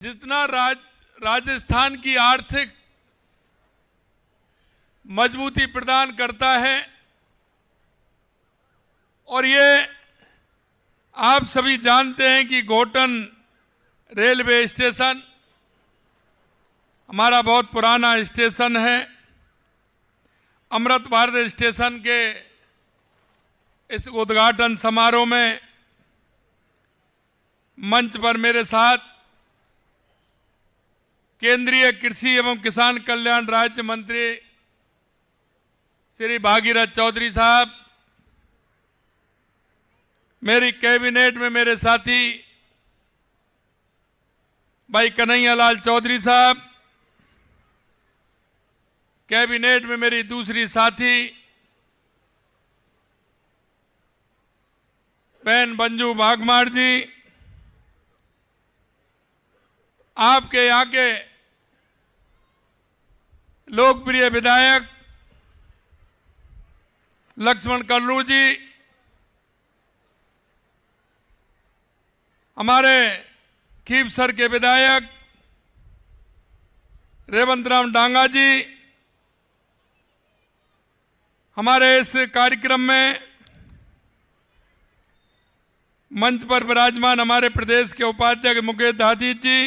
जितना राजस्थान की आर्थिक मजबूती प्रदान करता है और ये आप सभी जानते हैं कि घोटन रेलवे स्टेशन हमारा बहुत पुराना स्टेशन है। अमृत भारत स्टेशन के इस उद्घाटन समारोह में मंच पर मेरे साथ केंद्रीय कृषि एवं किसान कल्याण राज्य मंत्री श्री भागीरथ चौधरी साहब, मेरी कैबिनेट में मेरे साथी भाई कन्हैयालाल चौधरी साहब, कैबिनेट में मेरी दूसरी साथी बहन मंजू भागमार जी, आपके यहाँ के लोकप्रिय विधायक लक्ष्मण कल्लू जी, हमारे खीपसर के विधायक रेवंत राम डांगा जी, हमारे इस कार्यक्रम में मंच पर विराजमान हमारे प्रदेश के उपाध्यक्ष मुकेश दादी जी,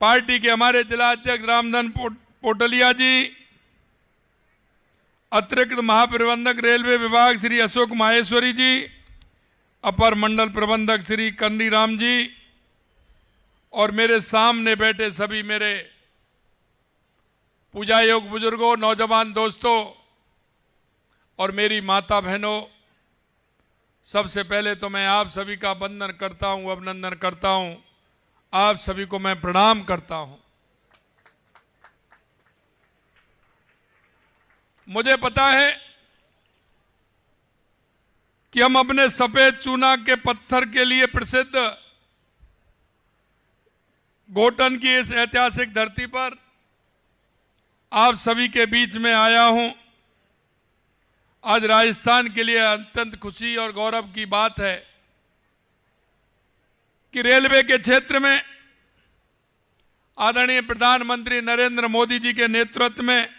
पार्टी के हमारे जिला अध्यक्ष रामधन पोटलिया जी, अतिरिक्त महाप्रबंधक रेलवे विभाग श्री अशोक माहेश्वरी जी, अपर मंडल प्रबंधक श्री कन्नी राम जी और मेरे सामने बैठे सभी मेरे पूजा योग बुजुर्गों, नौजवान दोस्तों और मेरी माता बहनों, सबसे पहले तो मैं आप सभी का वंदन करता हूं, अभिनंदन करता हूं। आप सभी को मैं प्रणाम करता हूं। मुझे पता है कि हम अपने सफेद चूना के पत्थर के लिए प्रसिद्ध घोटन की इस ऐतिहासिक धरती पर आप सभी के बीच में आया हूं। आज राजस्थान के लिए अत्यंत खुशी और गौरव की बात है कि रेलवे के क्षेत्र में आदरणीय प्रधानमंत्री नरेंद्र मोदी जी के नेतृत्व में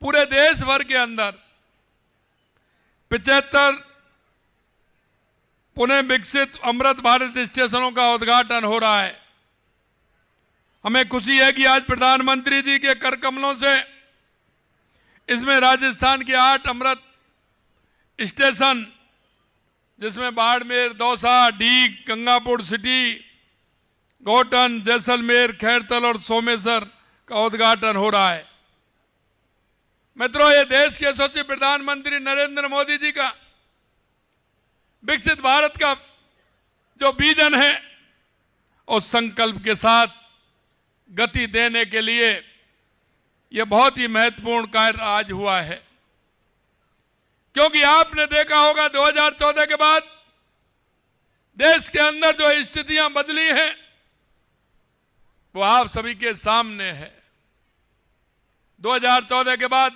पूरे देश भर के अंदर 75 पुनः विकसित अमृत भारत स्टेशनों का उद्घाटन हो रहा है। हमें खुशी है कि आज प्रधानमंत्री जी के कर कमलों से इसमें राजस्थान के 8 अमृत स्टेशन, जिसमें बाड़मेर, दौसा, डीग, गंगापुर सिटी, घोटन, जैसलमेर, खैरतल और सोमेश्वर का उद्घाटन हो रहा है। मित्रों, ये देश के यशस्वी प्रधानमंत्री नरेंद्र मोदी जी का विकसित भारत का जो विजन है, उस संकल्प के साथ गति देने के लिए यह बहुत ही महत्वपूर्ण कार्य आज हुआ है। क्योंकि आपने देखा होगा 2014 के बाद देश के अंदर जो स्थितियां बदली हैं वो आप सभी के सामने है। 2014 के बाद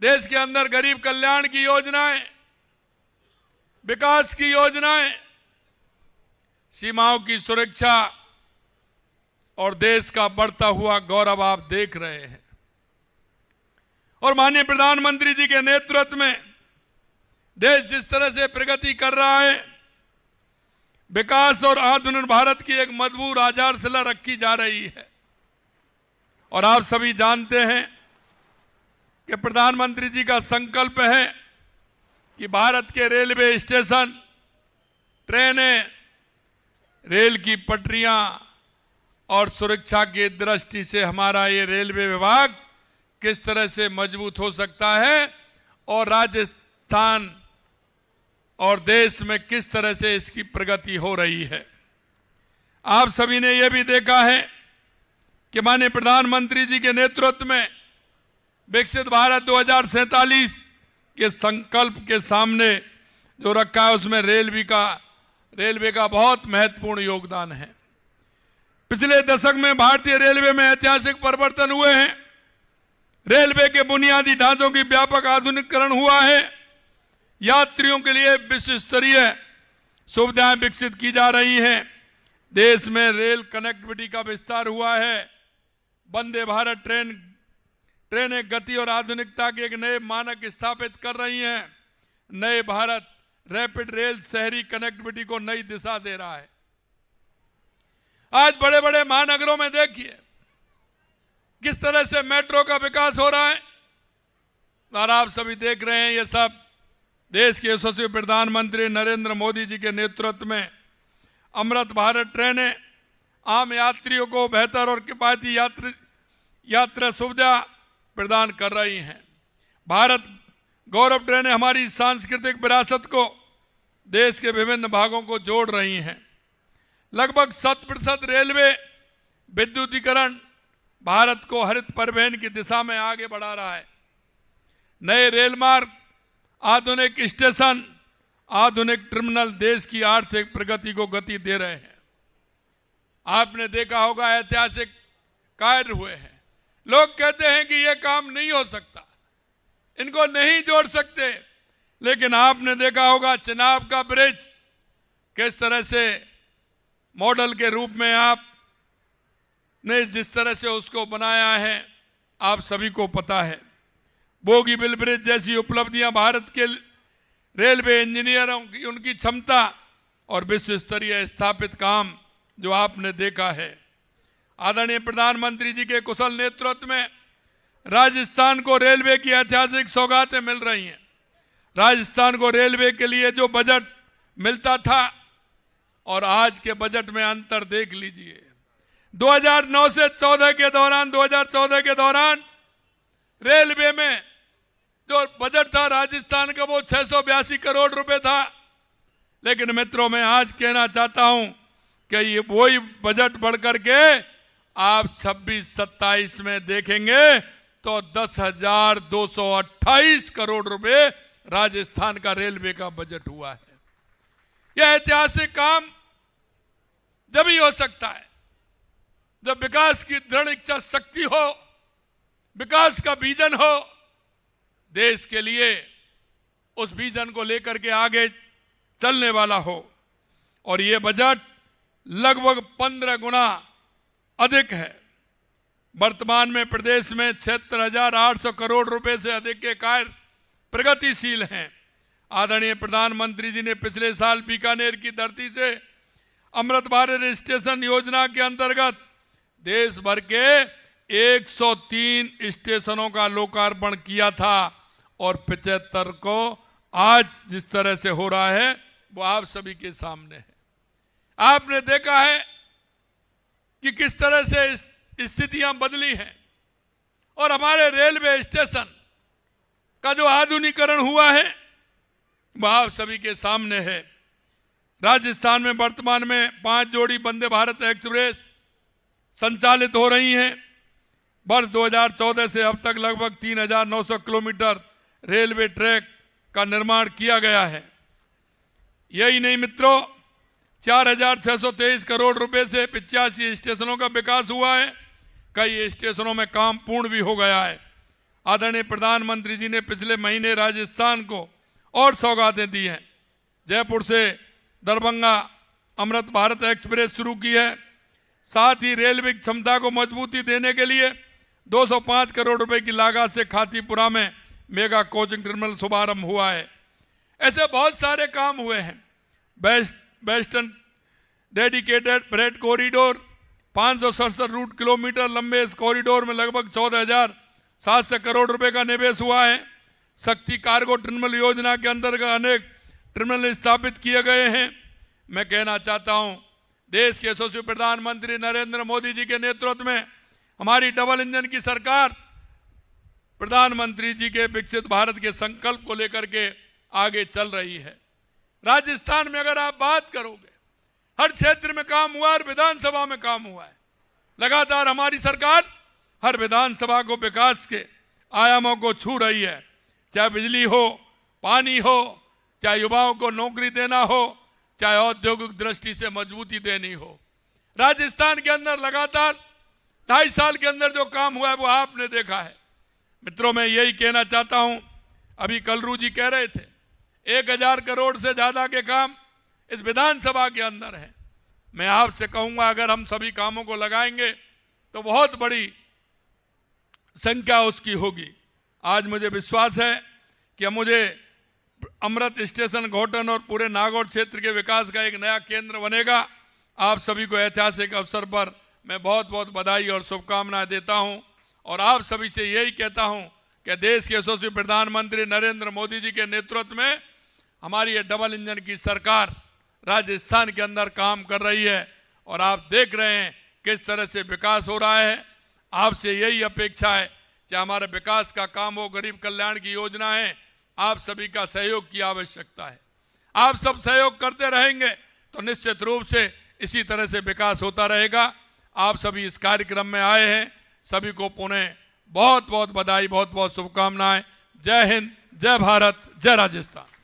देश के अंदर गरीब कल्याण की योजनाएं, विकास की योजनाएं, सीमाओं की सुरक्षा और देश का बढ़ता हुआ गौरव आप देख रहे हैं। और माननीय प्रधानमंत्री जी के नेतृत्व में देश जिस तरह से प्रगति कर रहा है, विकास और आत्मनिर्भर भारत की एक मजबूत आधारशिला रखी जा रही है। और आप सभी जानते हैं कि प्रधानमंत्री जी का संकल्प है कि भारत के रेलवे स्टेशन, ट्रेनें, रेल की पटरियां और सुरक्षा की दृष्टि से हमारा ये रेलवे विभाग किस तरह से मजबूत हो सकता है और राजस्थान और देश में किस तरह से इसकी प्रगति हो रही है। आप सभी ने यह भी देखा है कि माननीय प्रधानमंत्री जी के नेतृत्व में विकसित भारत 2047 के संकल्प के सामने जो रखा है, उसमें रेलवे का बहुत महत्वपूर्ण योगदान है। पिछले दशक में भारतीय रेलवे में ऐतिहासिक परिवर्तन हुए हैं। रेलवे के बुनियादी ढांचों की व्यापक आधुनिकीकरण हुआ है। यात्रियों के लिए विश्व स्तरीय सुविधाएं विकसित की जा रही हैं। देश में रेल कनेक्टिविटी का विस्तार हुआ है। वंदे भारत ट्रेनें गति और आधुनिकता के एक नए मानक स्थापित कर रही हैं। नए भारत रैपिड रेल शहरी कनेक्टिविटी को नई दिशा दे रहा है। आज बड़े बड़े महानगरों में देखिए किस तरह से मेट्रो का विकास हो रहा है, और आप सभी देख रहे हैं। ये सब देश के यशस्वी प्रधानमंत्री नरेंद्र मोदी जी के नेतृत्व में अमृत भारत ट्रेनें आम यात्रियों को बेहतर और किफायती यात्रा सुविधा प्रदान कर रही हैं। भारत गौरव ट्रेनें हमारी सांस्कृतिक विरासत को देश के विभिन्न भागों को जोड़ रही हैं। लगभग 100% रेलवे विद्युतीकरण भारत को हरित परिवहन की दिशा में आगे बढ़ा रहा है। नए रेल मार्ग, आधुनिक स्टेशन, आधुनिक टर्मिनल देश की आर्थिक प्रगति को गति दे रहे हैं। आपने देखा होगा ऐतिहासिक कार्य हुए हैं। लोग कहते हैं कि यह काम नहीं हो सकता, इनको नहीं जोड़ सकते, लेकिन आपने देखा होगा चिनाब का ब्रिज किस तरह से मॉडल के रूप में आपने जिस तरह से उसको बनाया है आप सभी को पता है। बोगीबिल ब्रिज जैसी उपलब्धियां भारत के रेलवे इंजीनियरों की उनकी क्षमता और विश्व स्तरीय स्थापित काम जो आपने देखा है। आदरणीय प्रधानमंत्री जी के कुशल नेतृत्व में राजस्थान को रेलवे की ऐतिहासिक सौगातें मिल रही हैं। राजस्थान को रेलवे के लिए जो बजट मिलता था और आज के बजट में अंतर देख लीजिए। 2009 से 2014 के दौरान रेलवे में जो बजट था राजस्थान का वो 682 करोड़ रुपए था। लेकिन मित्रों मैं आज कहना चाहता हूं कि ये वही बजट बढ़कर के आप 26-27 में देखेंगे तो 10,228 करोड़ रुपए राजस्थान का रेलवे का बजट हुआ है। यह ऐतिहासिक काम जब ही हो सकता है जब विकास की दृढ़ इच्छा शक्ति हो, विकास का विजन हो, देश के लिए उस विजन को लेकर के आगे चलने वाला हो। और ये बजट लगभग 15 गुना अधिक है। वर्तमान में प्रदेश में 76,800 करोड़ रुपए से अधिक के कार्य प्रगतिशील हैं। आदरणीय प्रधानमंत्री जी ने पिछले साल बीकानेर की धरती से अमृत भारत स्टेशन योजना के अंतर्गत देश भर के 103 स्टेशनों का लोकार्पण किया था और 75 को आज जिस तरह से हो रहा है वो आप सभी के सामने है। आपने देखा है कि किस तरह से स्थितियां बदली हैं और हमारे रेलवे स्टेशन का जो आधुनिकीकरण हुआ है वह आप सभी के सामने है। राजस्थान में वर्तमान में 5 जोड़ी वंदे भारत एक्सप्रेस संचालित हो रही हैं। वर्ष 2014 से अब तक लगभग 3,900 किलोमीटर रेलवे ट्रैक का निर्माण किया गया है। यही नहीं मित्रों, 4,623 करोड़ रुपए से 85 स्टेशनों का विकास हुआ है। कई स्टेशनों में काम पूर्ण भी हो गया है। आदरणीय प्रधानमंत्री जी ने पिछले महीने राजस्थान को और सौगातें दी हैं। जयपुर से दरभंगा अमृत भारत एक्सप्रेस शुरू की है। साथ ही रेलवे की क्षमता को मजबूती देने के लिए 205 करोड़ रुपए की लागत से खातीपुरा में मेगा कोचिंग टर्मिनल शुभारंभ हुआ है। ऐसे बहुत सारे काम हुए हैं। Western dedicated freight corridor 567 route kilometre लंबे इस कॉरिडोर में लगभग 14,700 करोड़ रुपए का निवेश हुआ है। शक्ति कार्गो टर्मिनल योजना के अंतर्गत अनेक टर्मिनल स्थापित किए गए हैं। मैं कहना चाहता हूं देश के यशस्वी प्रधानमंत्री नरेंद्र मोदी जी के नेतृत्व में हमारी डबल इंजन की सरकार प्रधानमंत्री जी के विकसित भारत के संकल्प को लेकर के आगे चल रही है। राजस्थान में अगर आप बात करोगे हर क्षेत्र में काम हुआ है, विधानसभा में काम हुआ है। लगातार हमारी सरकार हर विधानसभा को विकास के आयामों को छू रही है। चाहे बिजली हो, पानी हो, चाहे युवाओं को नौकरी देना हो, चाहे औद्योगिक दृष्टि से मजबूती देनी हो। राजस्थान के अंदर लगातार 2.5 साल के अंदर जो काम हुआ है वो आपने देखा है। मित्रों मैं यही कहना चाहता हूं, अभी कलरू जी कह रहे थे 1,000 करोड़ से ज्यादा के काम इस विधानसभा के अंदर है। मैं आपसे कहूंगा अगर हम सभी कामों को लगाएंगे तो बहुत बड़ी संख्या उसकी होगी। आज मुझे विश्वास है कि मुझे अमृत स्टेशन घोटन और पूरे नागौर क्षेत्र के विकास का एक नया केंद्र बनेगा। आप सभी को ऐतिहासिक अवसर पर मैं बहुत बहुत बधाई और शुभकामनाएं देता हूं और आप सभी से यही कहता हूं कि देश के यशस्वी प्रधानमंत्री नरेंद्र मोदी जी के नेतृत्व में हमारी ये डबल इंजन की सरकार राजस्थान के अंदर काम कर रही है और आप देख रहे हैं किस तरह से विकास हो रहा है। आपसे यही अपेक्षा है कि हमारे विकास का काम हो, गरीब कल्याण की योजना है, आप सभी का सहयोग की आवश्यकता है। आप सब सहयोग करते रहेंगे तो निश्चित रूप से इसी तरह से विकास होता रहेगा। आप सभी इस कार्यक्रम में आए हैं, सभी को पुनः बहुत बहुत बधाई, बहुत बहुत शुभकामनाएं। जय हिंद, जय भारत, जय राजस्थान।